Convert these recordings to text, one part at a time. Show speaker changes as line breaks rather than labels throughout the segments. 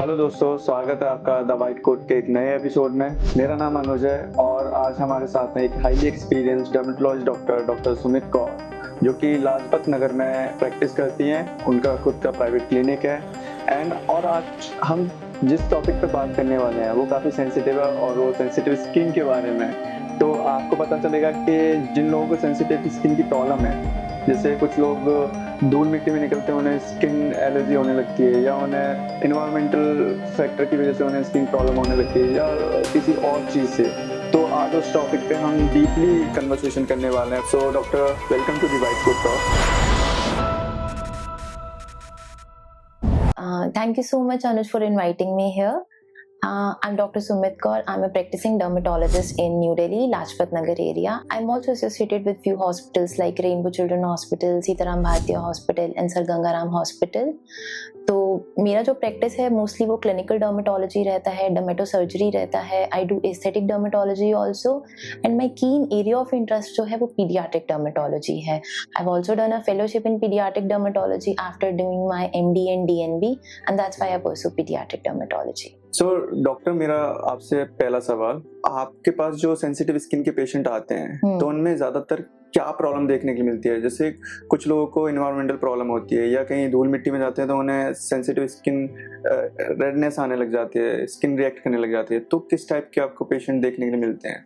Hello दोस्तों, स्वागत है आपका द वाइट कोट के एक नए एपिसोड में। मेरा नाम अनुज है और आज हमारे साथ में एक highly experienced dermatologist doctor Sumit Kaur, जो कि लाजपत नगर में प्रैक्टिस करती हैं। उनका खुद का प्राइवेट क्लिनिक है और आज हम जिस टॉपिक पे बात करने वाले हैं वो काफ़ी सेंसिटिव है और वो सेंसिटिव स्किन के बारे में। तो आपको पता चलेगा कि जिन लोगों को सेंसिटिव स्किन की प्रॉब्लम है, जैसे कुछ लोग धूल मिट्टी में निकलते हैं उन्हें स्किन एलर्जी होने लगती है, या उन्हें इन्वायरमेंटल फैक्टर की वजह से उन्हें स्किन प्रॉब्लम होने लगती है, या किसी और चीज़ से। तो आज उस टॉपिक पे हम डीपली कन्वर्सेशन करने वाले हैं। So doctor, welcome to the white coat talk.
Thank you so much, Anuj, for inviting me here. I'm Dr. Sumit Kaur. I'm a practicing dermatologist in New Delhi, Lajpat Nagar area. I'm also associated with few hospitals like Rainbow Children Hospital, Sitaram Bhartiya Hospital and Sir Gangaram Hospital. तो मेरा जो practice है mostly वो clinical dermatology रहता है, dermato surgery रहता है। I do aesthetic dermatology also, and my कीन एरिया ऑफ इंटरेस्ट जो है वो पीडियाट्रिक डर्मेटोलॉजी है। I have also done a fellowship in paediatric dermatology after doing my MD and DNB, and that's why I pursue pediatric dermatology.
So doctor, मेरा आपसे पहला सवाल, आपके पास जो सेंसिटिव स्किन के पेशेंट आते हैं तो उनमें ज्यादातर क्या प्रॉब्लम देखने की मिलती है? जैसे कुछ लोगों को इन्वायरमेंटल प्रॉब्लम होती है, या कहीं धूल मिट्टी में जाते हैं तो उन्हें सेंसिटिव स्किन रेडनेस आने लग जाती है, स्किन रिएक्ट करने लग जाती है। तो किस टाइप के आपको पेशेंट देखने के लिए मिलते हैं?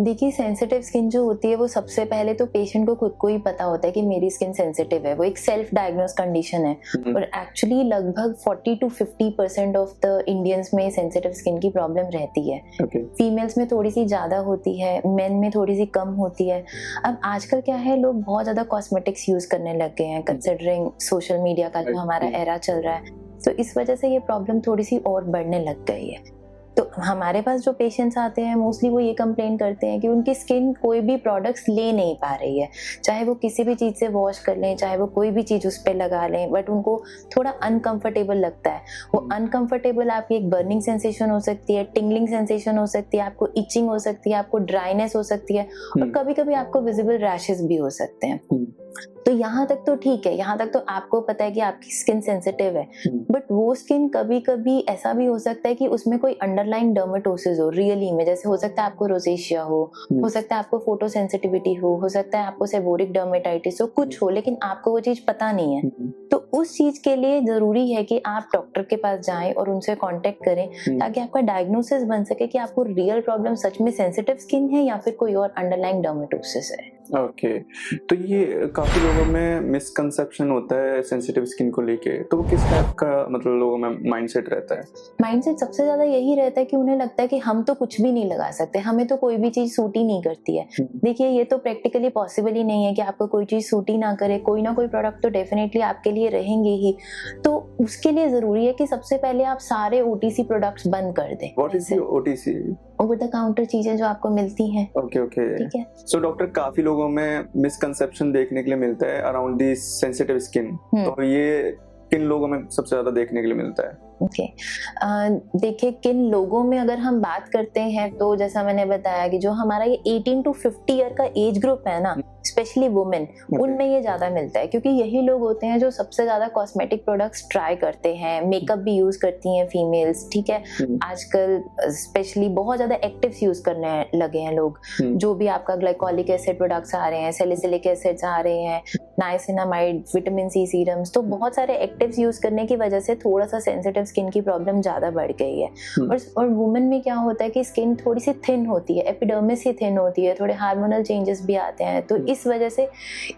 देखिए, सेंसिटिव स्किन जो होती है वो सबसे पहले तो पेशेंट को खुद को ही पता होता है कि मेरी स्किन सेंसिटिव है। वो एक सेल्फ डायग्नोज कंडीशन है, और एक्चुअली लगभग 40 to 50% ऑफ द इंडियंस में सेंसिटिव स्किन की प्रॉब्लम रहती है। फीमेल्स में थोड़ी सी ज्यादा होती है, मेन में थोड़ी सी कम होती है। अब आजकल क्या है, लोग बहुत ज्यादा कॉस्मेटिक्स यूज करने लग गए हैं, कंसिडरिंग सोशल मीडिया का जो हमारा एरा चल रहा है। तो इस वजह से ये प्रॉब्लम थोड़ी सी और बढ़ने लग गई है। तो हमारे पास जो पेशेंट्स आते हैं मोस्टली वो ये कंप्लेन करते हैं कि उनकी स्किन कोई भी प्रोडक्ट्स ले नहीं पा रही है, चाहे वो किसी भी चीज़ से वॉश कर लें, चाहे वो कोई भी चीज़ उस पर लगा लें, बट उनको थोड़ा अनकंफर्टेबल लगता है। वो अनकंफर्टेबल आपकी एक बर्निंग सेंसेशन हो सकती है, टिंगलिंग सेंसेशन हो सकती है, आपको इचिंग हो सकती है, आपको ड्राइनेस हो सकती है, और कभी कभी आपको विजिबल रैशेस भी हो सकते हैं। तो यहाँ तक तो ठीक है, यहाँ तक तो आपको पता है कि आपकी स्किन सेंसिटिव है। बट वो स्किन कभी कभी ऐसा भी हो सकता है कि उसमें कोई अंडरलाइंग डर्मेटोसिस हो रियली में। जैसे हो सकता है आपको रोजेशिया हो सकता है आपको फोटो सेंसिटिविटी हो सकता है आपको सेबोरिक डर्मेटाइटिस हो, कुछ हो, लेकिन आपको वो चीज पता नहीं है। तो उस चीज के लिए जरूरी है कि आप डॉक्टर के पास जाएं और उनसे कांटेक्ट करें, ताकि आपका डायग्नोसिस बन सके कि आपको रियल प्रॉब्लम सच में सेंसिटिव स्किन है या फिर कोई और अंडरलाइंग डर्मेटोसिस है।
ओके, तो ये काफी लोगों में मिसकंसेप्शन होता है सेंसिटिव स्किन को लेके। तो वो किस टाइप का मतलब लोगों में माइंडसेट रहता है?
माइंडसेट सबसे ज्यादा यही रहता है कि उन्हें लगता है कि हम तो कुछ भी नहीं लगा सकते, हमें तो कोई भी चीज सूट ही नहीं करती है। देखिए, ये तो प्रैक्टिकली पॉसिबल ही नहीं है कि आपको कोई चीज सूट ही ना करे। कोई ना कोई प्रोडक्ट तो डेफिनेटली आपके लिए रहेंगे ही। तो उसके लिए जरूरी है कि सबसे पहले आप सारे OTC प्रोडक्ट्स बंद कर दें।
What is OTC?
Over the counter चीजें जो आपको मिलती हैं।
ओके,
ठीक है।
सो डॉक्टर, काफी लोगों में मिसकंसेप्शन देखने के लिए मिलता है अराउंड दी सेंसिटिव स्किन। तो ये किन लोगों में सबसे ज्यादा देखने के लिए मिलता है?
देखिए, किन लोगों में अगर हम बात करते हैं तो जैसा मैंने बताया कि जो हमारा ये 18 to 50 ईयर का एज ग्रुप है ना, स्पेशली वुमेन, उनमें ये ज्यादा मिलता है, क्योंकि यही लोग होते हैं जो सबसे ज्यादा कॉस्मेटिक प्रोडक्ट्स ट्राई करते हैं, मेकअप भी यूज करती हैं फीमेल्स। ठीक है, आजकल स्पेशली बहुत ज्यादा एक्टिव्स यूज करने लगे हैं लोग। जो भी आपका ग्लाइकोलिक एसिड प्रोडक्ट्स आ रहे हैं, सैलिसिलिक एसिड्स आ रहे हैं, नाइसिनामाइड, विटामिन C सीरम्स, तो बहुत सारे एक्टिव्स यूज करने की वजह से थोड़ा सा सेंसिटिव स्किन की प्रॉब्लम ज्यादा बढ़ गई है। और वुमेन में क्या होता है कि स्किन थोड़ी सी थिन होती है, एपिडर्मिस ही थिन होती है, थोड़े हार्मोनल चेंजेस भी आते हैं। तो इस वजह से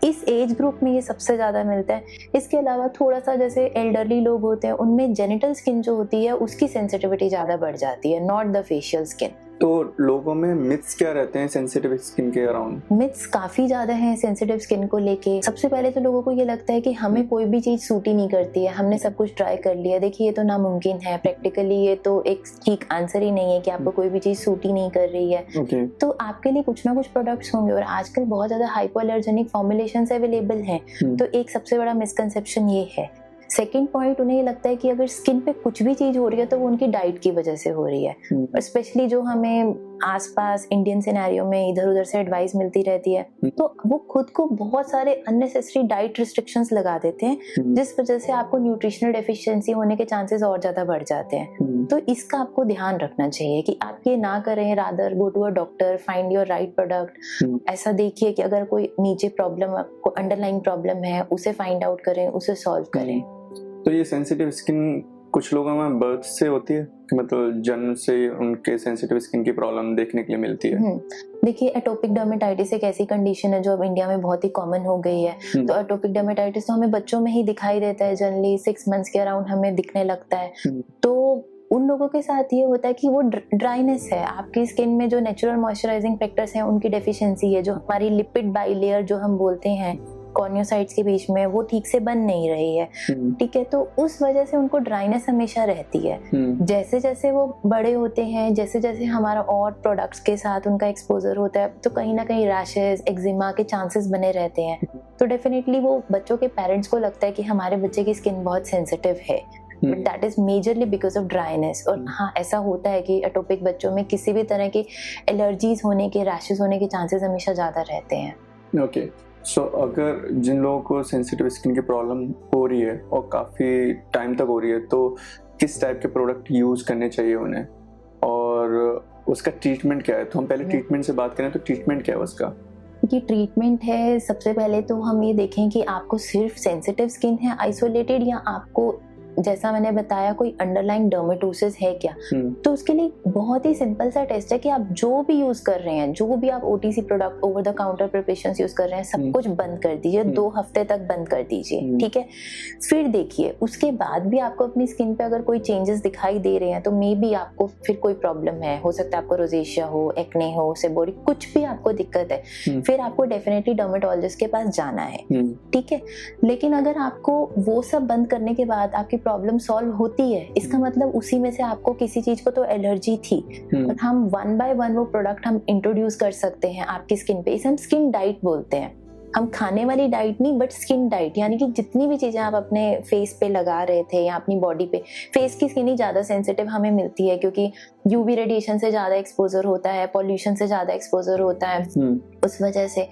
इस एज ग्रुप में ये सबसे ज्यादा मिलता है। इसके अलावा थोड़ा सा जैसे एल्डरली लोग होते हैं, उनमें जेनिटल स्किन जो होती है उसकी सेंसिटिविटी ज्यादा बढ़ जाती है, नॉट द फेशियल स्किन।
तो लोगों में मिथ्स क्या रहते हैं सेंसिटिव स्किन के अराउंड?
मिथ्स काफी ज्यादा हैं सेंसिटिव स्किन को लेके। सबसे पहले तो लोगों को ये लगता है कि हमें कोई भी चीज सूट ही नहीं करती है, हमने सब कुछ ट्राई कर लिया। देखिए, ये तो नामुमकिन है, प्रैक्टिकली ये तो एक ठीक आंसर ही नहीं है कि आपको कोई भी चीज सूट ही नहीं कर रही है। तो आपके लिए कुछ ना कुछ प्रोडक्ट्स होंगे, और आजकल बहुत ज्यादा हाइपोअलर्जेनिक फॉर्मुलेशंस अवेलेबल हैं। तो एक सबसे बड़ा मिसकंसेप्शन ये है। सेकेंड पॉइंट, उन्हें ये लगता है कि अगर स्किन पे कुछ भी चीज हो रही है तो वो उनकी डाइट की वजह से हो रही है। और स्पेशली जो हमें आसपास इंडियन सिनेरियो में इधर उधर से एडवाइस मिलती रहती है, तो वो खुद को बहुत सारे अननेसेसरी डाइट रिस्ट्रिक्शंस लगा देते हैं, जिस वजह से आपको न्यूट्रिशनल डेफिशिएंसी होने के चांसेस और ज्यादा बढ़ जाते हैं। तो इसका आपको ध्यान रखना चाहिए कि आप ये ना करें, rather go to a doctor, find your right product. ऐसा देखिए कि अगर कोई नीचे प्रॉब्लम, आपको अंडरलाइंग प्रॉब्लम है, उसे फाइंड आउट करें, उसे सॉल्व करें।
तो ये सेंसिटिव स्किन कुछ लोगों में बर्थ से होती है, मतलब जन्म से उनके सेंसिटिव स्किन की प्रॉब्लम देखने के लिए मिलती है?
देखिए, एटोपिक डर्मेटाइटिस एक ऐसी कंडीशन है जो अब इंडिया में बहुत ही कॉमन हो गई है। तो एटोपिक डर्मेटाइटिस तो हमें बच्चों में ही दिखाई देता है, जनरली 6 मंथ्स के अराउंड हमें दिखने लगता है। तो उन लोगों के साथ ये होता है कि वो ड्राइनेस है, आपकी स्किन में जो नेचुरल मॉइस्चराइजिंग फैक्टर्स हैं उनकी डेफिशिएंसी है, जो हमारी लिपिड बाइलेयर जो हम बोलते हैं कॉर्नियोसाइट्स के बीच में, वो ठीक से बन नहीं रही है। ठीक है, तो उस वजह से उनको ड्राइनेस हमेशा रहती है। जैसे जैसे वो बड़े होते हैं, जैसे जैसे हमारा और प्रोडक्ट्स के साथ उनका एक्सपोजर होता है, तो कहीं ना कहीं रैशेस, एक्जिमा के चांसेस बने रहते हैं। तो डेफिनेटली वो बच्चों के पेरेंट्स को लगता है कि हमारे बच्चे की स्किन बहुत सेंसिटिव है, but that is majorly because of dryness. और हाँ, ऐसा होता है कि एटोपिक बच्चों में किसी भी तरह की एलर्जीज होने के, रैशेस होने के चांसेस हमेशा ज्यादा रहते हैं।
ओके, सो अगर जिन लोगों को सेंसिटिव स्किन की प्रॉब्लम हो रही है और काफ़ी टाइम तक हो रही है, तो किस टाइप के प्रोडक्ट यूज़ करने चाहिए उन्हें, और उसका ट्रीटमेंट क्या है? तो हम पहले ट्रीटमेंट से बात करें, तो ट्रीटमेंट क्या है उसका?
कि ट्रीटमेंट है, सबसे पहले तो हम ये देखें कि आपको सिर्फ सेंसिटिव स्किन है आइसोलेटेड, या आपको, जैसा मैंने बताया, कोई अंडरलाइंग डर्मेटोसिस है क्या। तो उसके लिए बहुत ही सिंपल सा टेस्ट है कि आप जो भी यूज कर रहे हैं, जो भी आप OTC product, over the counter preparations use कर रहे हैं, सब कुछ बंद कर दीजिए, 2 हफ्ते तक बंद कर दीजिए। ठीक है, फिर देखिए उसके बाद भी आपको अपनी स्किन पे अगर कोई चेंजेस दिखाई दे रहे हैं, तो मे बी आपको फिर कोई प्रॉब्लम है, हो सकता है आपको रोजेशिया हो, एक्ने हो, सेबोरी, कुछ भी आपको दिक्कत है, फिर आपको डेफिनेटली डर्मेटोलॉजिस्ट के पास जाना है। ठीक है, लेकिन अगर आपको वो सब बंद करने के बाद आपकी प्रॉब्लम सॉल्व होती है, इसका मतलब उसी में से आपको किसी चीज को तो एलर्जी थी, और हम 1 by 1 वो प्रोडक्ट हम इंट्रोड्यूस कर सकते हैं आपकी स्किन पे। इसे हम स्किन डाइट बोलते हैं। हम खाने वाली डाइट नहीं, बट स्किन डाइट, यानी कि जितनी भी चीजें आप अपने फेस पे लगा रहे थे या अपनी बॉडी पे, फेस की स्किन ही ज्यादा सेंसिटिव हमें मिलती है, क्योंकि यूवी रेडिएशन से ज्यादा एक्सपोजर होता है, पॉल्यूशन से ज्यादा एक्सपोजर होता है, उस वजह से,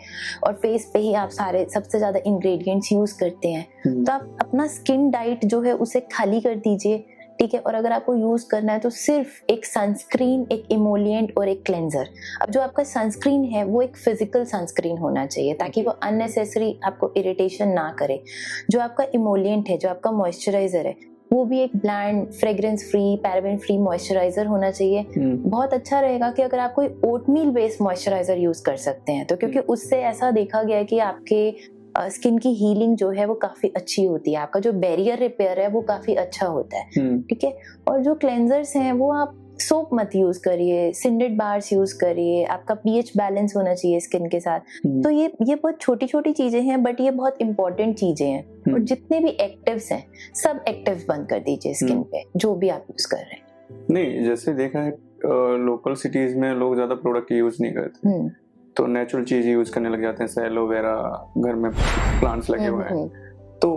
और फेस पे ही आप सारे सबसे ज्यादा इंग्रेडिएंट्स यूज करते हैं। तो आप अपना स्किन डाइट जो है उसे खाली कर दीजिए। ठीक है, और अगर आपको यूज करना है तो सिर्फ एक सनस्क्रीन, एक इमोलिएंट और एक क्लेंजर। अब जो आपका सनस्क्रीन है वो एक फिजिकल सनस्क्रीन होना चाहिए, ताकि वो अननेसेसरी आपको इरिटेशन ना करे। जो आपका इमोलिएंट है, जो आपका मॉइस्चराइजर है, वो भी एक bland, fragrance free, paraben free moisturiser होना चाहिए। बहुत अच्छा रहेगा कि अगर आप कोई ओटमील बेस्ड मॉइस्चराइजर यूज कर सकते हैं, तो क्योंकि उससे ऐसा देखा गया है कि आपके स्किन की हीलिंग जो है वो काफी अच्छी होती है, आपका जो बैरियर रिपेयर है वो काफी अच्छा होता है। ठीक है, और जो क्लेंजर्स हैं वो आप सोप मत यूज करिए, सिंडेड बार्स यूज करिए, आपका पीएच बैलेंस होना चाहिए स्किन के साथ। तो ये बहुत छोटी छोटी चीजें हैं, बट ये बहुत इंपॉर्टेंट चीजें हैं। और जितने भी एक्टिव्स हैं, सब एक्टिव्स बंद कर दीजिए स्किन पे, जो भी आप यूज कर रहे हैं।
नहीं, जैसे देखा है लोकल सिटीज में लोग ज्यादा प्रोडक्ट यूज नहीं करते, तो नेचुरल चीज यूज करने लग जाते हैं, जैसे एलोवेरा, घर में प्लांट्स लगे हुए हैं, तो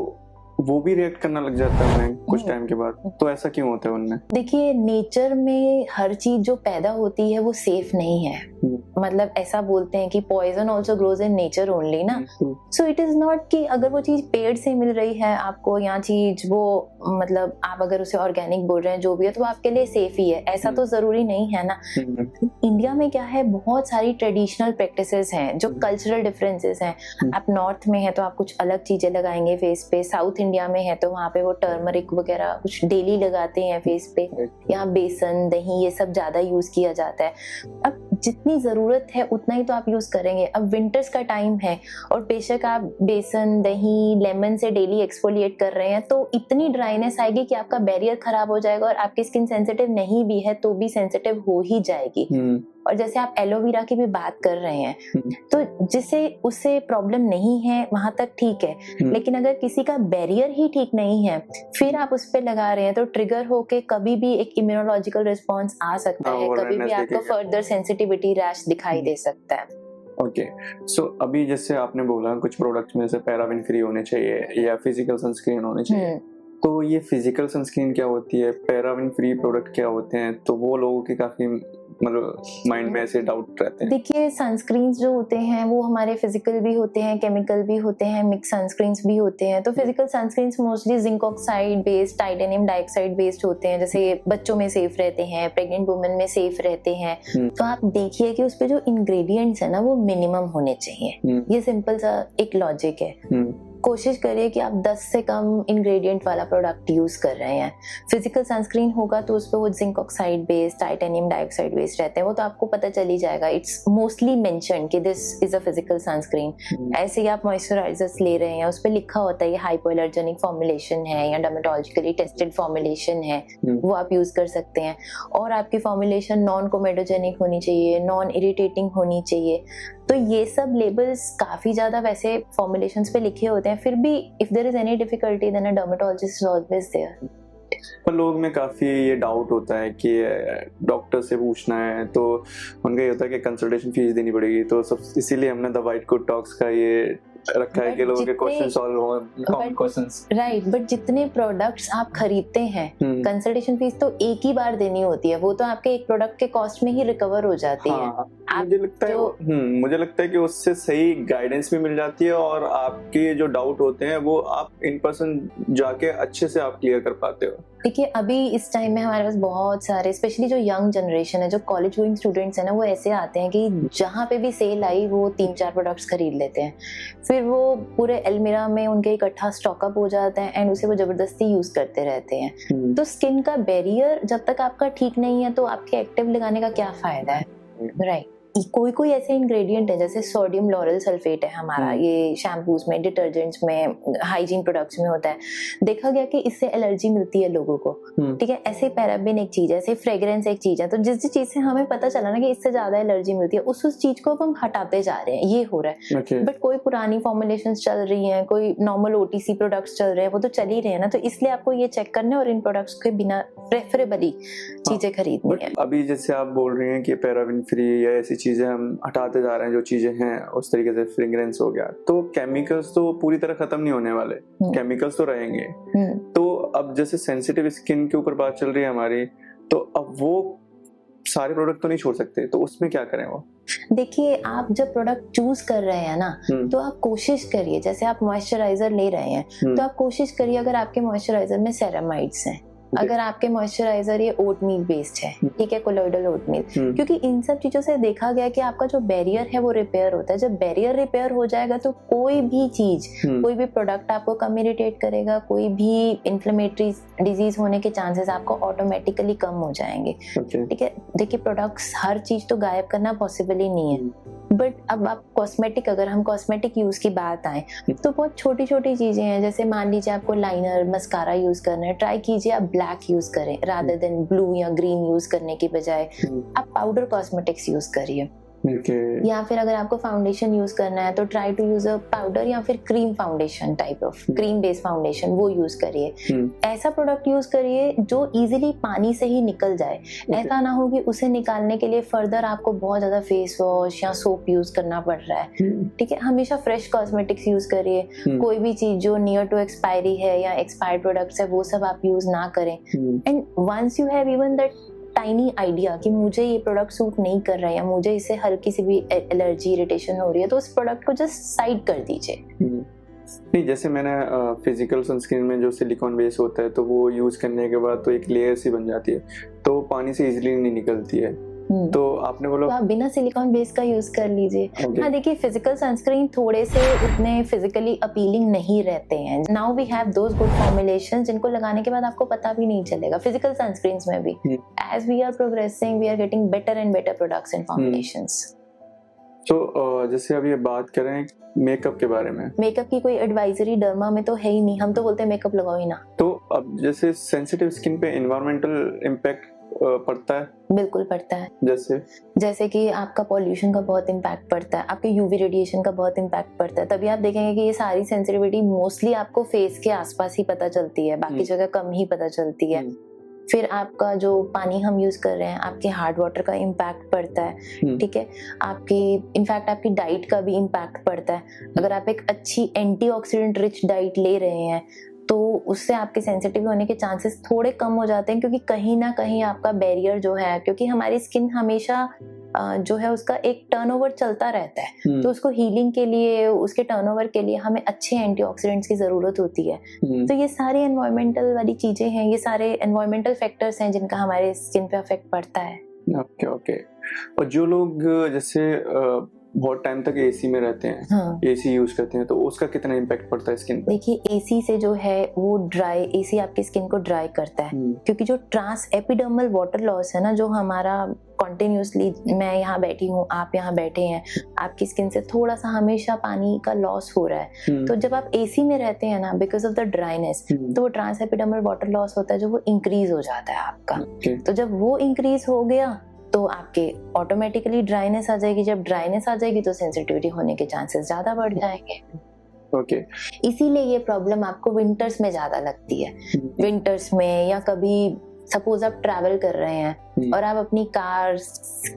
वो भी रिएक्ट करना लग जाता है कुछ टाइम के बाद। तो ऐसा क्यों होता है उनमें?
देखिए, नेचर में हर चीज जो पैदा होती है वो सेफ नहीं है। मतलब ऐसा बोलते हैं कि poison also grows in nature only ना। सो इट इज नॉट कि अगर वो चीज पेड़ से मिल रही है आपको, या चीज वो, मतलब आप अगर उसे ऑर्गेनिक बोल रहे हैं जो भी है, तो आपके लिए सेफ ही है, ऐसा तो जरूरी नहीं है ना। इंडिया में क्या है, बहुत सारी ट्रेडिशनल प्रैक्टिसेस हैं, जो कल्चरल डिफरेंसेस हैं। आप नॉर्थ में है तो आप कुछ अलग चीजें लगाएंगे फेस पे, साउथ इंडिया में है तो वहाँ पे वो टर्मरिक वगैरह कुछ डेली लगाते हैं फेस पे, यहाँ बेसन, दही, ये सब ज्यादा यूज किया जाता है। अब जितनी जरूरत है उतना ही तो आप यूज करेंगे। अब विंटर्स का टाइम है और बेशक आप बेसन, दही, लेमन से डेली एक्सफोलिएट कर रहे हैं, तो इतनी ड्राइनेस आएगी कि आपका बैरियर खराब हो जाएगा, और आपकी स्किन सेंसिटिव नहीं भी है तो भी सेंसिटिव हो ही जाएगी। और जैसे आप एलोवेरा की भी बात कर रहे हैं, तो जिसे उससे प्रॉब्लम नहीं है वहां तक ठीक है, लेकिन अगर किसी का बैरियर ही ठीक नहीं है, फिर आप उस पे लगा रहे हैं, तो ट्रिगर होके कभी भी एक इम्यूनोलॉजिकल रिस्पॉन्स आ सकता है, कभी भी आपको फर्दर सेंसिटिविटी रैश दिखाई दे सकता है।
ओके, सो अभी जैसे आपने बोला कुछ प्रोडक्ट्स में से पैराबेन फ्री होने चाहिए या फिजिकल सनस्क्रीन होने चाहिए, तो ये फिजिकल सनस्क्रीन क्या होती है, पैराबेन फ्री प्रोडक्ट क्या होते हैं? तो वो लोगों की काफी मतलब माइंड में ऐसे डाउट रहते हैं?
देखिए सनस्क्रीन जो होते हैं वो हमारे फिजिकल भी होते हैं, केमिकल भी होते हैं, मिक्स सनस्क्रीन भी होते हैं। तो physical sunscreen mostly zinc oxide based, titanium dioxide based होते हैं, जैसे बच्चों में सेफ रहते हैं, प्रेग्नेंट वुमेन में सेफ रहते हैं। तो आप देखिए कि उस पे जो इंग्रेडिएंट्स है ना वो मिनिमम होने चाहिए। ये सिंपल सा एक लॉजिक है। कोशिश करिए कि आप 10 से कम इंग्रेडिएंट वाला प्रोडक्ट यूज कर रहे हैं। फिजिकल सनस्क्रीन होगा तो उस पर वो zinc oxide based, titanium dioxide based रहते हैं, वो तो आपको पता चल ही जाएगा। इट्स मोस्टली मेंशन्ड कि this is a physical sunscreen. ऐसे ही आप मॉइस्चराइजर्स ले रहे हैं, उस पर लिखा होता है ये हाइपोएलर्जेनिक फॉर्मुलेशन है या डर्मेटोलॉजिकली टेस्टेड फॉर्मुलेशन है, वो आप यूज कर सकते हैं। और आपकी फॉर्मुलेशन नॉन कोमेडोजेनिक होनी चाहिए, नॉन इरिटेटिंग होनी चाहिए। तो ये सब लेबल्स काफी ज्यादा वैसे फॉर्मुलेशंस पे लिखे होते हैं, फिर भी if there is any difficulty then a dermatologist is always there.
पर लोग में काफी ये डाउट होता है कि डॉक्टर से पूछना है, तो उनका ये होता है कि कंसल्टेशन फीस देनी पड़ेगी। तो सब इसीलिए हमने द वाइट कोट टॉक्स का ये रखा है कि लोगों के क्वेश्चन सॉल्व हो, कॉमन क्वेश्चंस।
राइट, बट जितने प्रोडक्ट्स आप खरीदते हैं कंसल्टेशन फीस तो एक ही बार देनी होती है, वो तो आपके एक प्रोडक्ट के कॉस्ट में ही रिकवर हो जाती है।
मुझे लगता है कि उससे सही गाइडेंस भी मिल जाती है और आपके जो डाउट होते हैं वो आप इन पर्सन जाके अच्छे से आप क्लियर कर पाते हो।
देखिए अभी इस टाइम में हमारे पास बहुत सारे, स्पेशली जो यंग जनरेशन है, जो कॉलेज गोइंग स्टूडेंट्स है ना, वो ऐसे आते हैं कि जहाँ पे भी सेल आई वो 3-4 प्रोडक्ट्स खरीद लेते हैं, फिर वो पूरे अलमीरा में उनके इकट्ठा स्टॉकअप हो जाता है एंड उसे वो जबरदस्ती यूज करते रहते हैं। तो स्किन का बैरियर जब तक आपका ठीक नहीं है तो आपके एक्टिव लगाने का क्या फायदा है, राइट। कोई कोई ऐसे इंग्रेडिएंट है जैसे सोडियम लॉरेल सल्फेट है हमारा, ये शैम्पूज में, डिटर्जेंट्स में, हाइजीन प्रोडक्ट्स में होता है। देखा गया कि इससे एलर्जी मिलती है लोगों को, ठीक है। ऐसे पैराबेन एक चीज है, ऐसे फ्रेग्रेंस एक चीज है। तो जिस चीज से हमें पता चला ना कि इससे ज्यादा एलर्जी मिलती है, उस चीज को हम हटाते जा रहे हैं, ये हो रहा है। बट कोई पुरानी फॉर्मुलेशन चल रही है, कोई नॉर्मल ओटीसी प्रोडक्ट्स चल रहे हैं, वो तो चल ही रहे हैं ना। तो इसलिए आपको ये चेक करना है और इन प्रोडक्ट्स के बिना प्रेफरेबली चीजें खरीदनी है।
अभी जैसे आप बोल रहे हैं कि पैराबेन फ्री या ऐसी चीजें हम हटाते जा रहे हैं, जो चीजें हैं उस तरीके से फ्रेग्रेंस हो गया, तो केमिकल्स तो पूरी तरह खत्म नहीं होने वाले, केमिकल्स तो रहेंगे। तो अब जैसे सेंसिटिव स्किन के ऊपर बात चल रही है हमारी, तो अब वो सारे प्रोडक्ट तो नहीं छोड़ सकते, तो उसमें क्या करें वो?
देखिए आप जब प्रोडक्ट चूज कर रहे हैं ना, तो आप कोशिश करिए, जैसे आप मॉइस्चराइजर ले रहे हैं तो आप कोशिश करिए अगर आपके मॉइस्चराइजर में सेरामाइड्स हैं, अगर आपके मॉइस्चराइजर ये ओटमील बेस्ड है, ठीक है, कोलोइडल ओटमील, क्योंकि इन सब चीजों से देखा गया कि आपका जो बैरियर है वो रिपेयर होता है। जब बैरियर रिपेयर हो जाएगा तो कोई भी चीज, कोई भी प्रोडक्ट आपको कम इरिटेट करेगा, कोई भी इन्फ्लेमेटरी डिजीज होने के चांसेस आपको ऑटोमेटिकली कम हो जाएंगे, ठीक है। देखिए प्रोडक्ट्स हर चीज तो गायब करना पॉसिबल ही नहीं है, बट अब आप कॉस्मेटिक, अगर हम कॉस्मेटिक यूज की बात आए तो बहुत छोटी छोटी चीजें हैं। जैसे मान लीजिए आपको लाइनर, मस्कारा यूज करना है, ट्राई कीजिए आप ब्लैक यूज करें रादर देन ब्लू या ग्रीन यूज करने की बजाय आप पाउडर कॉस्मेटिक्स यूज करिए। या फिर अगर आपको फाउंडेशन यूज करना है तो try to use a powder या फिर cream foundation, type of cream based foundation, वो यूज करिए। ऐसा प्रोडक्ट यूज करिए जो इजीली पानी से ही निकल जाए। ऐसा ना हो कि उसे निकालने के लिए फर्दर आपको बहुत ज्यादा फेस वॉश या सोप यूज करना पड़ रहा है, ठीक है। हमेशा फ्रेश कॉस्मेटिक्स यूज करिए। कोई भी चीज जो नियर टू एक्सपायरी है या एक्सपायर्ड प्रोडक्ट्स है वो सब आप यूज ना करें। And once you have even that tiny idea कि मुझे ये प्रोडक्ट सूट नहीं कर रहा है या मुझे इससे हल्की सी भी एलर्जी, इरिटेशन हो रही है, तो उस प्रोडक्ट को जस्ट साइड कर दीजिए।
नहीं, जैसे मैंने फिजिकल सनस्क्रीन में जो सिलिकॉन बेस होता है तो वो यूज करने के बाद तो एक लेयर सी बन जाती है, तो पानी से इजीली नहीं निकलती है। तो आपने बोला
तो आप बिना सिलिकॉन बेस का यूज कर लीजिए। हाँ देखिए फिजिकल सनस्क्रीन थोड़े से उतने फिजिकली अपीलिंग नहीं रहते हैं। Now we have those good formulations जिनको लगाने के बाद आपको पता भी नहीं चलेगा। फिजिकल सनस्क्रीन्स में भी as we are progressing we are getting better and better products and formulations.
तो जैसे अब ये बात करें मेकअप के बारे में,
मेकअप की कोई एडवाइजरी डर्मा में तो है ही नहीं, हम तो बोलते हैं मेकअप लगाओ ही ना।
तो अब जैसे सेंसिटिव स्किन पे एनवायरमेंटल इम्पैक्ट पड़ता है?
बिल्कुल पड़ता है।
जैसे
कि आपका पॉल्यूशन का बहुत इम्पैक्ट पड़ता है, आपके यूवी रेडिएशन का बहुत इम्पैक्ट पड़ता है। तभी आप देखेंगे कि ये सारी सेंसिटिविटी मोस्टली आपको फेस के आसपास ही पता चलती है, बाकी जगह कम ही पता चलती है। फिर आपका जो पानी हम यूज कर रहे हैं, आपके हार्ड वाटर का इम्पैक्ट पड़ता है, ठीक है। आपकी इनफैक्ट आपकी डाइट का भी इम्पैक्ट पड़ता है। अगर आप एक अच्छी एंटीऑक्सीडेंट रिच डाइट ले रहे हैं तो उससे आपके सेंसिटिव होने के चांसेस थोड़े कम हो जाते हैं, क्योंकि कहीं ना कहीं आपका बैरियर जो है, क्योंकि हमारी स्किन हमेशा जो है उसका एक टर्नओवर चलता रहता है, तो उसको हीलिंग के लिए, उसके टर्नओवर के लिए हमें अच्छे एंटीऑक्सीडेंट्स की जरूरत होती है। तो ये सारी एनवायरमेंटल वाली चीजें हैं, ये सारे एनवायरमेंटल फैक्टर्स हैं जिनका हमारे स्किन पे अफेक्ट पड़ता है।
Okay okay. और जो लोग जैसे बहुत टाइम तक एसी में रहते हैं,
हाँ।
एसी यूज करते हैं, तो उसका कितना इम्पैक्ट पड़ता है स्किन पे?
देखिए एसी से जो है वो ड्राई, एसी आपकी स्किन को ड्राई करता है, क्योंकि जो ट्रांस एपिडर्मल वाटर लॉस है ना, जो हमारा कॉन्टिन्यूसली, मैं यहाँ बैठी हूँ, आप यहाँ बैठे हैं, आपकी स्किन से थोड़ा सा हमेशा पानी का लॉस हो रहा है। तो जब आप एसी में रहते हैं ना, बिकॉज ऑफ द ड्राइनेस, तो वो ट्रांस एपिडर्मल वाटर लॉस होता है जो वो इंक्रीज हो जाता है आपका। तो जब वो इंक्रीज हो गया तो आपके ऑटोमेटिकली ड्राइनेस आ जाएगी। जब ड्राइनेस आ जाएगी तो सेंसिटिविटी होने के चांसेस ज्यादा बढ़ जाएंगे।
ओके।
इसीलिए ये प्रॉब्लम आपको विंटर्स में ज्यादा लगती है। विंटर्स में, या कभी सपोज आप ट्रैवल कर रहे हैं और आप अपनी कार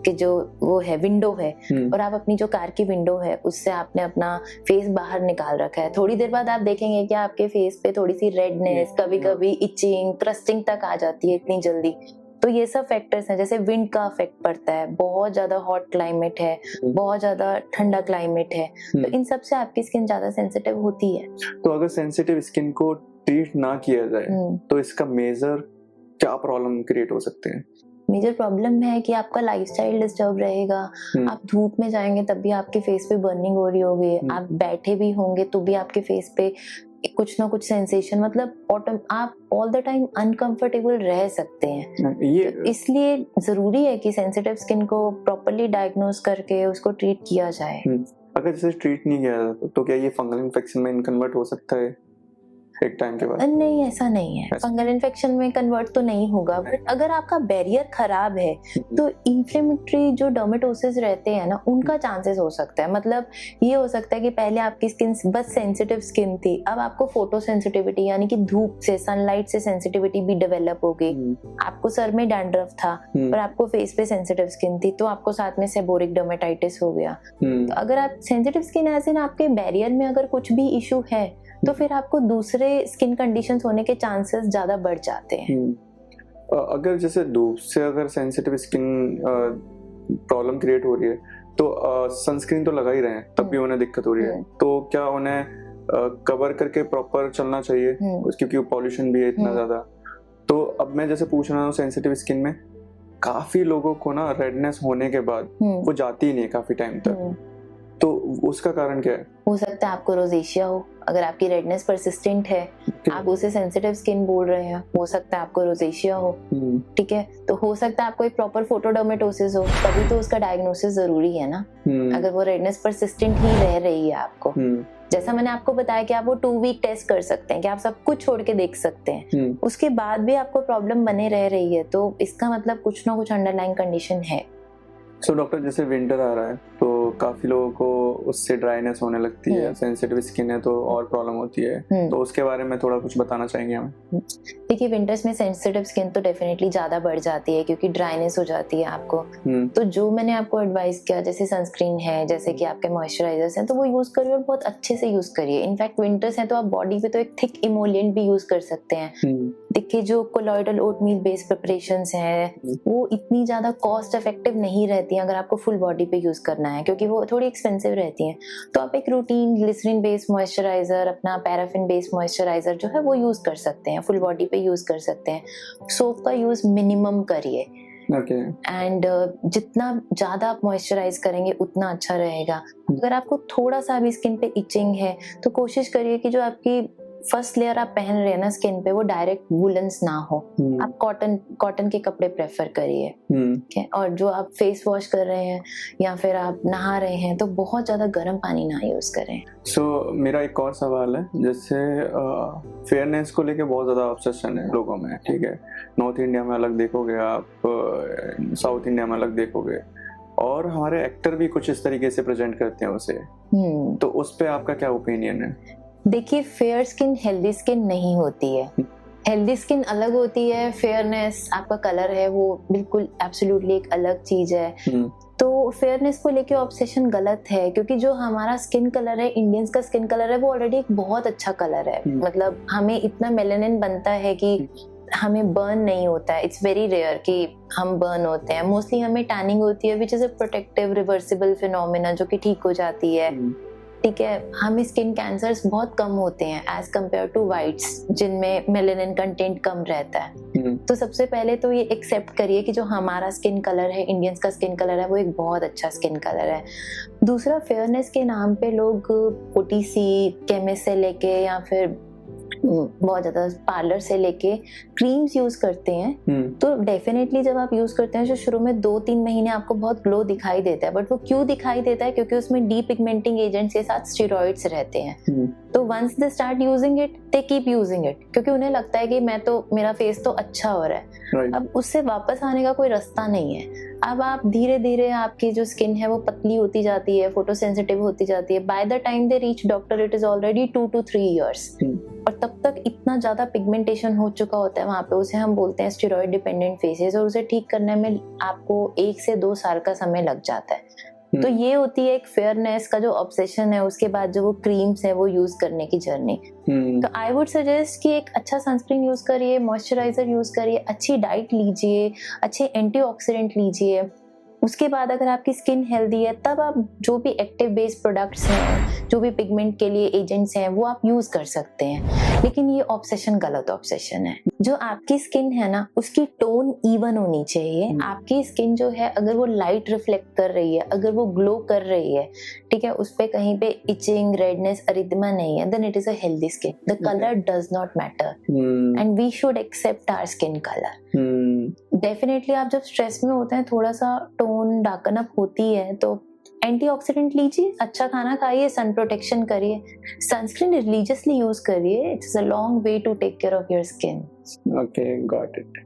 के जो वो है विंडो है, और आप अपनी जो कार की विंडो है उससे आपने अपना फेस बाहर निकाल रखा है, थोड़ी देर बाद आप देखेंगे कि आपके फेस पे थोड़ी सी रेडनेस, कभी कभी इचिंग, क्रस्टिंग तक आ जाती है इतनी जल्दी। तो ये सब फैक्टर्स हैं। जैसे विंड का इफेक्ट पड़ता है, बहुत ज्यादा हॉट क्लाइमेट है, बहुत ज्यादा ठंडा क्लाइमेट है, तो इन सब से आपकी स्किन ज्यादा सेंसिटिव होती है।
तो अगर सेंसिटिव स्किन को ट्रीट ना किया जाए तो इसका मेजर क्या प्रॉब्लम क्रिएट हो सकते हैं?
मेजर प्रॉब्लम है कि आपका लाइफस्टाइल डिस्टर्ब रहेगा। आप धूप में जाएंगे तब भी आपके फेस पे बर्निंग हो रही होगी, आप बैठे भी होंगे तो भी आपके फेस पे कुछ ना कुछ सेंसेशन, मतलब आप ऑल द टाइम अनकंफर्टेबल रह सकते हैं।
ये
तो इसलिए जरूरी है कि सेंसिटिव स्किन को प्रॉपर्ली डायग्नोज करके उसको ट्रीट किया जाए।
अगर जैसे ट्रीट नहीं किया जाता तो क्या ये फंगल इन्फेक्शन में कन्वर्ट हो सकता है एक टाइम के बाद?
नहीं, ऐसा नहीं है। फंगल इन्फेक्शन में कन्वर्ट तो नहीं होगा, बट अगर आपका बैरियर खराब है तो इन्फ्लेमेटरी जो डर्मेटोसिस रहते हैं ना, उनका चांसेस हो सकता है। मतलब ये हो सकता है कि पहले आपकी स्किन बस सेंसिटिव स्किन थी, अब आपको फोटो सेंसिटिविटी यानी कि धूप से, सनलाइट से सेंसिटिविटी भी डेवलप हो गई। आपको सर में डैंड्रफ था पर आपको फेस पे सेंसिटिव स्किन थी, तो आपको साथ में सेबोरिक डर्मेटाइटिस हो गया। तो अगर आप सेंसिटिव स्किन एज इन आपके बैरियर में अगर कुछ भी इशू है तो फिर आपको दूसरे स्किन कंडीशंस होने के चांसेस ज्यादा बढ़ जाते हैं।
अगर जैसे धूप से अगर सेंसिटिव स्किन प्रॉब्लम क्रिएट हो रही है तो सनस्क्रीन तो लगा ही रहे हैं, तब भी उन्हें दिक्कत हो रही है, तो क्या उन्हें कवर करके प्रॉपर चलना चाहिए? क्योंकि पॉल्यूशन भी है इतना ज्यादा। तो अब मैं जैसे पूछ रहा हूँ, सेंसिटिव स्किन में काफी लोगों को ना रेडनेस होने के बाद वो जाती ही नहीं काफी टाइम तक, तो उसका कारण क्या है?
हो सकता है आपको रोजेशिया हो। अगर आपकी रेडनेस परसिस्टेंट है, आप उसे सेंसिटिव स्किन बोल रहे हैं, हो सकता है आपको रोजेशिया हो। ठीक है, तो हो सकता है आपको एक प्रॉपर फोटोडर्मेटोसिस हो, तभी तो उसका डायग्नोसिस जरूरी है ना। अगर वो रेडनेस परसिस्टेंट ही रह रही है आपको, जैसा मैंने आपको बताया कि आप वो 2 वीक टेस्ट कर सकते हैं कि आप सब कुछ छोड़ के देख सकते हैं, उसके बाद भी आपको प्रॉब्लम बने रह रही है, तो इसका मतलब कुछ ना कुछ अंडरलाइन कंडीशन है।
सो डॉक्टर, जैसे विंटर आ रहा है तो काफी लोगों को उससे ड्राइनेस होने लगती है, सेंसिटिव स्किन है तो और प्रॉब्लम होती है, तो उसके बारे में थोड़ा कुछ बताना चाहेंगे हमें?
देखिए विंटर्स में सेंसिटिव स्किन तो डेफिनेटली ज्यादा बढ़ जाती है क्योंकि ड्राइनेस हो जाती है आपको। तो जो मैंने आपको एडवाइस किया, जैसे सनस्क्रीन है, जैसे कि आपके मॉइस्चराइजर्स हैं, तो वो यूज करिए और बहुत अच्छे से यूज करिए। इनफैक्ट विंटर्स हैं तो आप बॉडी पे तो एक थिक इमोलिएंट भी यूज कर सकते हैं। देखिए जो कोलॉइडल ओटमील बेस्ड प्रिपरेशंस हैं वो इतनी ज्यादा कॉस्ट इफेक्टिव नहीं रहती हैं अगर आपको फुल बॉडी पे यूज करना है, क्योंकि वो थोड़ी एक्सपेंसिव रहती हैं। तो आप एक रूटीन ग्लिसरीन बेस्ड मॉइस्चराइजर, अपना पैराफिन बेस्ड मॉइस्चराइजर जो है वो यूज कर सकते हैं, फुल बॉडी पे यूज कर सकते हैं। सोप का यूज मिनिमम करिए, एंड जितना ज्यादा आप मॉइस्चराइज करेंगे उतना अच्छा रहेगा। अगर आपको थोड़ा सा भी स्किन पे इचिंग है तो कोशिश करिए कि जो आपकी फर्स्ट लेयर आप पहन रहे हैं ना स्किन पे, वो डायरेक्ट वुलन्स ना हो। आप कॉटन के कपड़े प्रेफर करिए। और जो आप फेस वॉश कर रहे हैं या फिर आप नहा रहे हैं तो बहुत ज्यादा गर्म पानी ना यूज करें।
मेरा एक और सवाल है, जैसे फेयरनेस को लेके बहुत ज्यादा ऑब्सेशन है लोगों में, ठीक है? नॉर्थ इंडिया में अलग देखोगे आप, साउथ इंडिया में अलग देखोगे, और हमारे एक्टर भी कुछ इस तरीके से प्रेजेंट करते हैं उसे। तो उस पे आपका क्या ओपिनियन है?
देखिए फेयर स्किन हेल्दी स्किन नहीं होती है। हेल्दी स्किन अलग होती है, फेयरनेस आपका कलर है वो बिल्कुल एब्सोल्युटली एक अलग चीज है। तो तो फेयरनेस को लेके ऑब्सेशन गलत है, क्योंकि जो हमारा स्किन कलर है, इंडियंस का स्किन कलर है, वो ऑलरेडी एक बहुत अच्छा कलर है। मतलब हमें इतना मेलानिन बनता है कि हमें बर्न नहीं होता है। इट्स वेरी रेयर कि हम बर्न होते हैं। मोस्टली हमें टैनिंग होती है, which is a protective reversible phenomena, जो कि ठीक हो जाती है। ठीक है, हमें स्किन कैंसर्स बहुत कम होते हैं एज कम्पेयर टू वाइट्स, जिनमें मेलानिन कंटेंट कम रहता है। तो सबसे पहले तो ये एक्सेप्ट करिए कि जो हमारा स्किन कलर है, इंडियंस का स्किन कलर है, वो एक बहुत अच्छा स्किन कलर है। दूसरा, फेयरनेस के नाम पे लोग ओटीसी केमिस्ट से लेके या फिर बहुत ज्यादा पार्लर से लेके क्रीम्स यूज करते हैं। तो डेफिनेटली जब आप यूज करते हैं, जो शुरू में 2-3 महीने आपको बहुत ग्लो दिखाई देता है, बट वो क्यों दिखाई देता है? क्योंकि उसमें डीपिगमेंटिंग एजेंट्स के साथ स्टेरॉइड्स रहते हैं। तो once they start using it, they keep using it, क्योंकि उन्हें लगता है कि मेरा फेस तो अच्छा हो रहा है। अब उससे वापस आने का कोई रास्ता नहीं है। अब आप धीरे धीरे आपकी जो स्किन है वो पतली होती जाती है, फोटो सेंसिटिव होती जाती है। By the time they reach doctor, it is already 2 to 3 years। और तब तक इतना ज्यादा पिगमेंटेशन हो चुका होता है वहां पे, उसे हम बोलते हैं स्टेरॉइड डिपेंडेंट फेसेस, और उसे ठीक करने में आपको 1 से 2 साल का समय लग जाता है। तो ये होती है एक फेयरनेस का जो ऑब्सेशन है, उसके बाद जो वो क्रीम्स है वो यूज करने की जर्नी। तो आई वुड सजेस्ट कि एक अच्छा सनस्क्रीन यूज करिए, मॉइस्चराइजर यूज करिए, अच्छी डाइट लीजिए, अच्छे एंटीऑक्सीडेंट लीजिए। उसके बाद अगर आपकी स्किन हेल्दी है, तब आप जो भी एक्टिव बेस्ड प्रोडक्ट्स हैं, जो भी पिगमेंट के लिए एजेंट्स हैं, वो आप यूज कर सकते हैं। लेकिन ये ऑब्सेशन गलत ऑब्सेशन है। जो आपकी स्किन है ना, उसकी टोन इवन होनी चाहिए। आपकी स्किन जो है, अगर वो लाइट रिफ्लेक्ट कर रही है, अगर वो ग्लो कर रही है, ठीक है, उस पे कहीं पे इचिंग, रेडनेस, एरिथमा नहीं है, then it is a healthy skin. The colour does not matter and we should accept our skin colour. Definitely आप जब स्ट्रेस में होते हैं, थोड़ा सा टोन डार्कन अप होती है, तो एंटीऑक्सीडेंट लीजिए, अच्छा खाना खाइए, सन प्रोटेक्शन करिए, सनस्क्रीन रिलीजियसली यूज करिए। It's a long way to take care of your skin.
Okay, got it.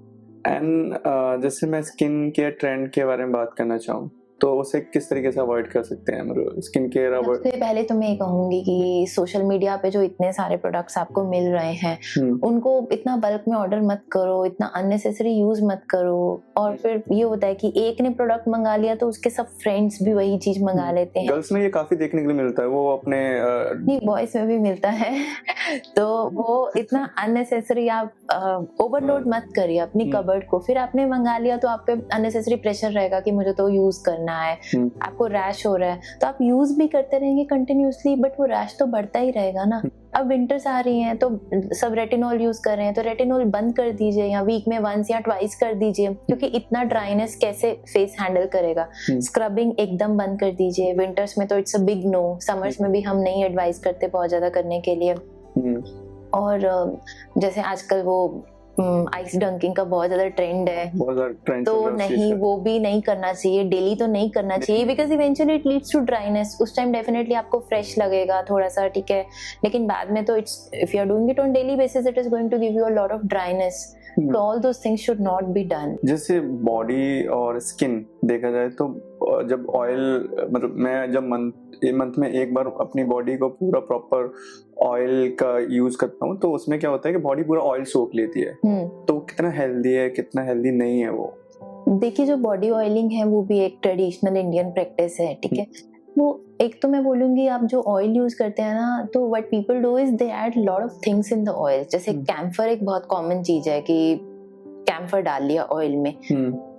And जैसे मैं स्किन केयर ट्रेंड के बारे में बात करना चाहूँ, तो उसे किस तरीके से अवॉइड कर सकते हैं? मतलब स्किन केयर अवॉइड,
सबसे पहले तो मैं ये कहूंगी कि सोशल मीडिया पे जो इतने सारे प्रोडक्ट्स आपको मिल रहे हैं, उनको इतना बल्क में ऑर्डर मत करो, इतना अननेसेसरी यूज मत करो। और फिर ये होता है कि एक ने प्रोडक्ट मंगा लिया तो उसके सब फ्रेंड्स भी वही चीज मंगा लेते हैं।
गर्ल्स में ये काफी देखने के लिए मिलता है, वो अपने
नहीं, बॉयज में भी मिलता है। तो वो इतना अननेसेसरी आप ओवरलोड मत करिए अपनी कबर्ड को। फिर आपने मंगा लिया तो आप पे अननेसेसरी प्रेशर रहेगा कि मुझे तो यूज करना है। आपको रैश हो रहा है तो आप यूज भी करते रहेंगे कंटिन्यूअसली, बट वो रैश तो बढ़ता ही रहेगा ना। अब विंटर्स आ रही हैं तो सब रेटिनॉल यूज कर रहे हैं, तो रेटिनॉल बंद कर दीजिए, या वीक में 1 या 2 कर दीजिए, क्योंकि इतना ड्राइनेस कैसे फेस हैंडल करेगा। स्क्रबिंग एकदम बंद कर दीजिए। विंटर्स में तो it's a big no, summers में भी हम नहीं एडवाइस करते बहुत ज्यादा करने के लिए। और जैसे आजकल वो आइस डंकिंग का बहुत ज्यादा ट्रेंड है, तो नहीं, वो भी नहीं करना चाहिए, डेली तो नहीं करना चाहिए, because eventually it leads to dryness. उस टाइम डेफिनेटली आपको फ्रेश लगेगा थोड़ा सा, ठीक है, लेकिन बाद में तो it's, if you are doing it on daily basis, it is going to give you a lot of dryness. So all those things should not be done.
जैसे बॉडी और स्किन देखा जाए तो जब ऑयल, मतलब मैं जब मंथ में एक बार अपनी बॉडी को पूरा प्रॉपर ऑयल का यूज करता हूँ, तो उसमें क्या होता है कि बॉडी पूरा ऑयल सोख लेती है। तो कितना हेल्दी है, कितना हेल्दी नहीं है वो?
देखिए, जो बॉडी ऑयलिंग है वो भी एक ट्रेडिशनल इंडियन प्रैक्टिस है, ठीक है। वो एक तो मैं बोलूंगी, आप जो ऑयल यूज करते हैं ना, तो what people do is they add lot of things in the oil. जैसे कैम्फर एक बहुत कॉमन चीज है कि कैम्फर डाल लिया ऑयल में,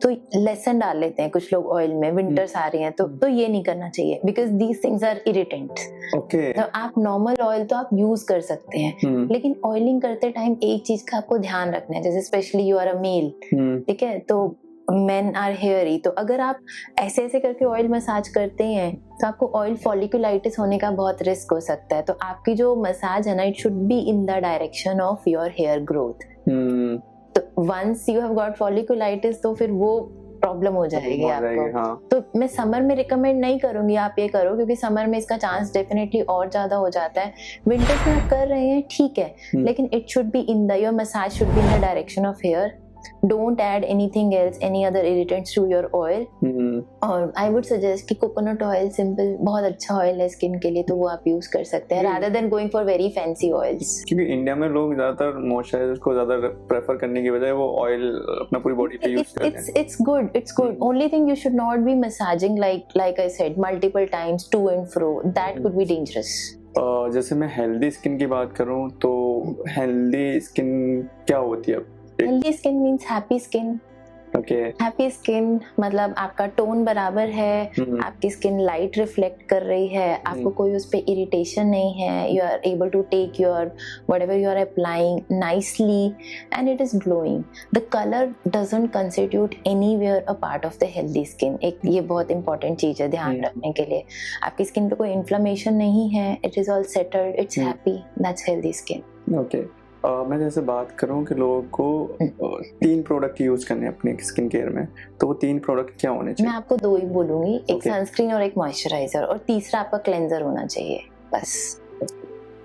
तो लहसुन डाल लेते हैं कुछ लोग ऑयल में। विंटर्स आ रही हैं तो ये नहीं करना चाहिए, because these things are irritant.
Okay,
तो आप नॉर्मल ऑयल तो आप यूज कर सकते हैं, लेकिन ऑयलिंग करते टाइम एक चीज का आपको ध्यान रखना है। जैसे specially you are a male, ठीक है, तो मेन आर हेयरी, तो अगर आप ऐसे ऐसे करके ऑयल मसाज करते हैं तो आपको ऑयल फॉलिकुलाइटिस होने का बहुत रिस्क हो सकता है। तो आपकी जो मसाज है ना, it should be in the direction of your hair growth. तो once you have got folliculitis, तो फिर वो प्रॉब्लम हो जाएगी आपको।
हाँ।
तो मैं समर में रिकमेंड नहीं करूंगी आप ये करो, क्योंकि समर में इसका चांस डेफिनेटली और ज्यादा हो जाता है। विंटर्स में आप कर रहे हैं, ठीक है, लेकिन it should be in the, your massage should be in the direction of hair. Don't add anything else, any other irritants to your oil. और I would suggest कि coconut oil simple बहुत अच्छा ऑयल है skin के लिए, तो वो आप यूज कर सकते हैं rather than going for very fancy oils.
क्योंकि इंडिया में लोग ज्यादातर मॉइस्चराइजर को ज्यादा प्रेफर करने की बजाय वो ऑयल अपना पूरी बॉडी पे यूज करते हैं.
It's good. Only thing you should not be massaging like I said multiple times to and fro. That could be dangerous.
जैसे मैं हेल्दी स्किन की बात करूं तो हेल्दी स्किन क्या होती है?
Healthy skin means happy skin.
Okay.
Happy skin मतलब आपका टोन बराबर है, आपकी स्किन लाइट रिफ्लेक्ट कर रही है, आपको कोई उस पे इरिटेशन नहीं है, you are able to take your whatever you are applying nicely and it is glowing. The colour doesn't constitute anywhere a part of the healthy skin. एक ये बहुत इंपॉर्टेंट चीज है ध्यान रखने के लिए. आपकी स्किन पे कोई इन्फ्लेमेशन नहीं है, it is all settled, it's happy, that's healthy skin.
Okay. मैं जैसे बात करूं कि लोगों को 3 प्रोडक्ट यूज करने हैं अपने स्किन केयर में, तो वो 3 प्रोडक्ट क्या होने चाहिए?
मैं आपको 2 ही बोलूंगी, एक सनस्क्रीन और एक मॉइस्चराइजर, और तीसरा आपका क्लेंजर होना चाहिए बस.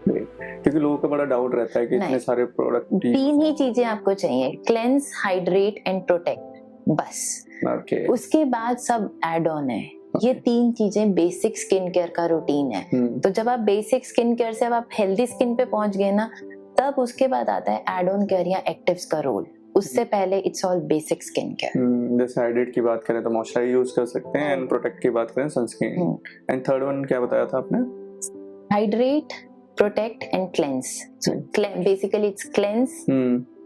क्योंकि लोगों को बड़ा डाउट रहता है कि इतने सारे प्रोडक्ट.
3 ही चीजें आपको चाहिए, क्लेंस, हाइड्रेट एंड प्रोटेक्ट, बस.
ओके.
उसके बाद सब एड ऑन है. ये 3 चीजें बेसिक स्किन केयर का रूटीन है. तो जब आप बेसिक स्किन केयर से अब आप हेल्दी स्किन पे पहुंच गए ना, तब उसके बाद आता है एड ऑन केयर या एक्टिव्स का रोल. उससे पहले it's all basic skin care.
जैसे हाइड्रेट की बात करें तो मॉइस्चराइजर यूज कर सकते हैं, एंड प्रोटेक्ट की बात करें सनस्क्रीन. एंड थर्ड वन क्या बताया था आपने?
Hydrate, protect and cleanse. Basically it's cleanse,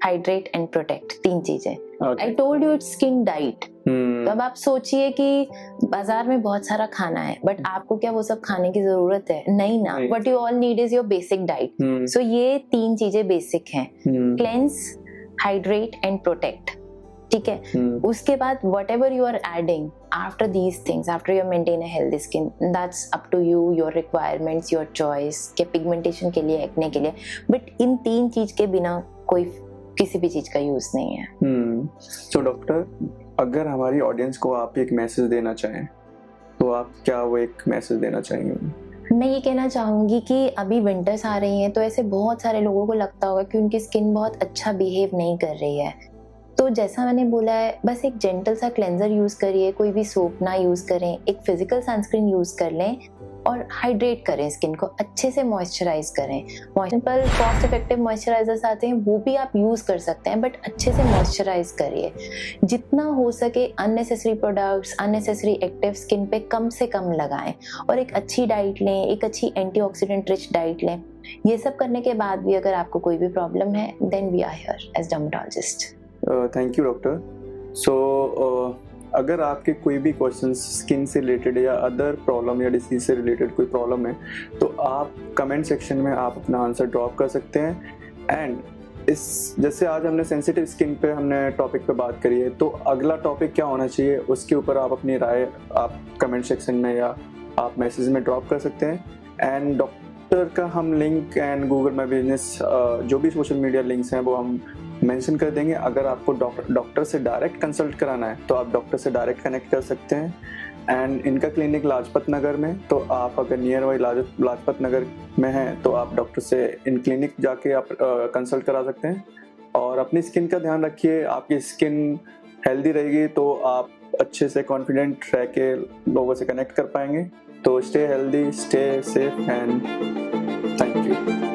hydrate and protect, 3 चीजें. I told you it's skin diet. तो अब आप सोचिए कि बाजार में बहुत सारा खाना है, बट आपको क्या वो सब खाने की जरूरत है? नहीं ना. What you all need is your basic diet. So ये 3 चीजें बेसिक हैं, क्लेंस, हाइड्रेट एंड प्रोटेक्ट. ठीक है. उसके बाद whatever you are adding after these things, after you maintain a healthy skin, that's up to you, your requirements, your choice, के pigmentation के लिए, एक्ने के लिए. बट इन 3 चीज के बिना कोई किसी भी चीज का यूज नहीं है.
तो डॉक्टर, अगर हमारी ऑडियंस को आप एक मैसेज देना चाहें तो आप क्या वो एक मैसेज देना चाहेंगे?
मैं ये कहना चाहूंगी कि अभी विंटर्स आ रही हैं, तो ऐसे बहुत सारे लोगों को लगता होगा कि उनकी स्किन बहुत अच्छा बिहेव नहीं कर रही है. तो जैसा मैंने बोला है, बस एक जेंटल सा क्लेंजर यूज करिए, कोई भी सोप ना यूज करें, एक फिजिकल सनस्क्रीन यूज कर लें और हाइड्रेट करें स्किन को, अच्छे से मॉइस्चराइज करें. सिंपल कॉस्ट इफेक्टिव मॉइस्चराइजर्स आते हैं, वो भी आप यूज कर सकते हैं, बट अच्छे से मॉइस्चराइज करिए. जितना हो सके unnecessary products, unnecessary active skin पे कम से कम लगाएं, और एक अच्छी डाइट लें, एक अच्छी एंटीऑक्सीडेंट रिच डाइट लें. ये सब करने के बाद भी अगर आपको कोई भी प्रॉब्लम है, then we are here as dermatologist.
Thank you doctor. So अगर आपके कोई भी क्वेश्चंस स्किन से रिलेटेड या अदर प्रॉब्लम या डिसीज से रिलेटेड कोई प्रॉब्लम है, तो आप कमेंट सेक्शन में आप अपना आंसर ड्रॉप कर सकते हैं. एंड इस जैसे आज हमने सेंसिटिव स्किन पे हमने टॉपिक पे बात करी है, तो अगला टॉपिक क्या होना चाहिए उसके ऊपर आप अपनी राय आप कमेंट सेक्शन में या आप मैसेज में ड्रॉप कर सकते हैं. एंड डॉक्टर का हम link and Google my business जो भी सोशल मीडिया लिंक्स हैं वो हम मेंशन कर देंगे. अगर आपको डॉक्टर से डायरेक्ट कंसल्ट कराना है तो आप डॉक्टर से डायरेक्ट कनेक्ट कर सकते हैं. एंड इनका क्लिनिक लाजपत नगर में, तो आप अगर नियर बाई लाजपत नगर में हैं तो आप डॉक्टर से इन क्लिनिक जाके आप कंसल्ट करा सकते हैं. और अपनी स्किन का ध्यान रखिए. आपकी स्किन हेल्दी रहेगी तो आप अच्छे से कॉन्फिडेंट रह के लोगों से कनेक्ट कर पाएंगे. तो stay healthy, stay safe and thank you.